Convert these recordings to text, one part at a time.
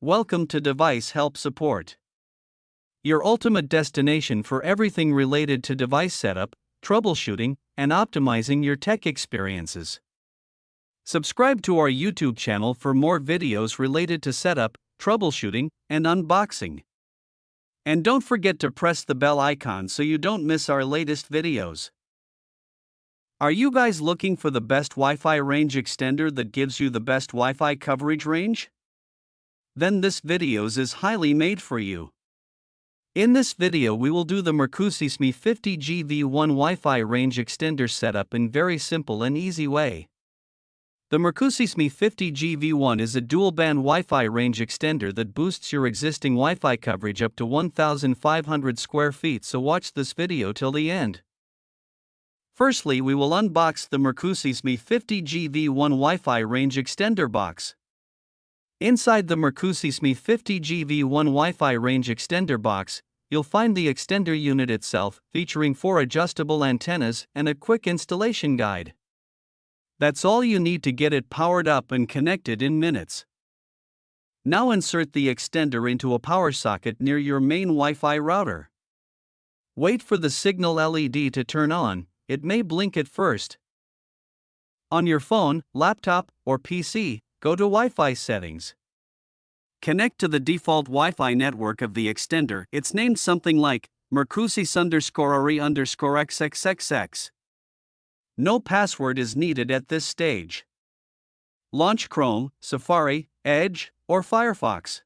Welcome to Device Help Support, your ultimate destination for everything related to device setup, troubleshooting, and optimizing your tech experiences. Subscribe to our YouTube channel for more videos related to setup, troubleshooting, and unboxing. And don't forget to press the bell icon so you don't miss our latest videos. Are you guys looking for the best Wi-Fi range extender that gives you the best Wi-Fi coverage range? Then this video is highly made for you. In this video we will do the Mercusys ME50G V1 Wi-Fi range extender setup in very simple and easy way. The Mercusys ME50G V1 is a dual-band Wi-Fi range extender that boosts your existing Wi-Fi coverage up to 1,500 square feet, so watch this video till the end. Firstly, we will unbox the Mercusys ME50G V1 Wi-Fi range extender box. Inside the Mercusys ME50G V1 Wi-Fi range extender box, you'll find the extender unit itself, featuring 4 adjustable antennas and a quick installation guide. That's all you need to get it powered up and connected in minutes. Now insert the extender into a power socket near your main Wi-Fi router. Wait for the signal LED to turn on, it may blink at first. On your phone, laptop, or PC, go to Wi-Fi settings. Connect to the default Wi-Fi network of the extender. It's named something like Mercusys_RE_XXXX. No password is needed at this stage. Launch Chrome, Safari, Edge, or Firefox.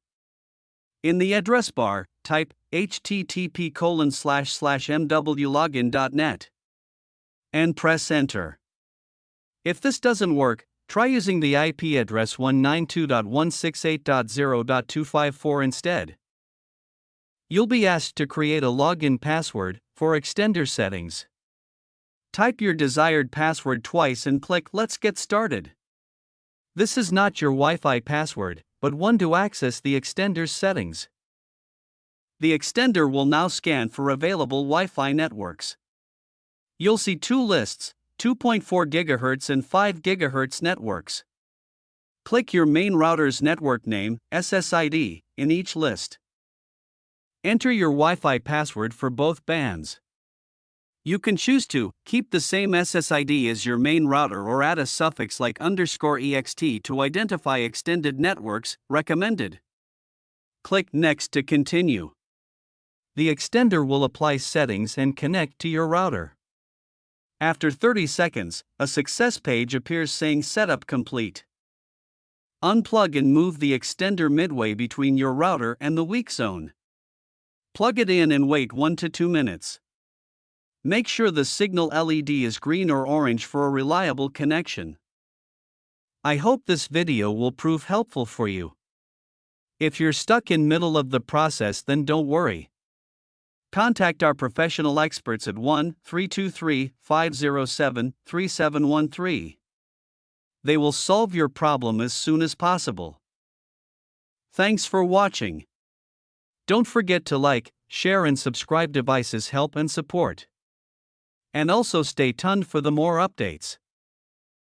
In the address bar, type http://mwlogin.net and press enter. If this doesn't work, try using the IP address 192.168.0.254 instead. You'll be asked to create a login password for extender settings. Type your desired password twice and click Let's Get Started. This is not your Wi-Fi password, but one to access the extender's settings. The extender will now scan for available Wi-Fi networks. You'll see two lists, 2.4 GHz and 5 GHz networks. Click your main router's network name, SSID, in each list. Enter your Wi-Fi password for both bands. You can choose to keep the same SSID as your main router or add a suffix like _ext to identify extended networks, recommended. Click Next to continue. The extender will apply settings and connect to your router. After 30 seconds, a success page appears saying Setup Complete. Unplug and move the extender midway between your router and the weak zone. Plug it in and wait 1 to 2 minutes. Make sure the signal LED is green or orange for a reliable connection. I hope this video will prove helpful for you. If you're stuck in middle of the process, then don't worry. Contact our professional experts at 1-323-507-3713. They will solve your problem as soon as possible. Thanks for watching. Don't forget to like, share and subscribe. Devices Help and Support. And also stay tuned for the more updates.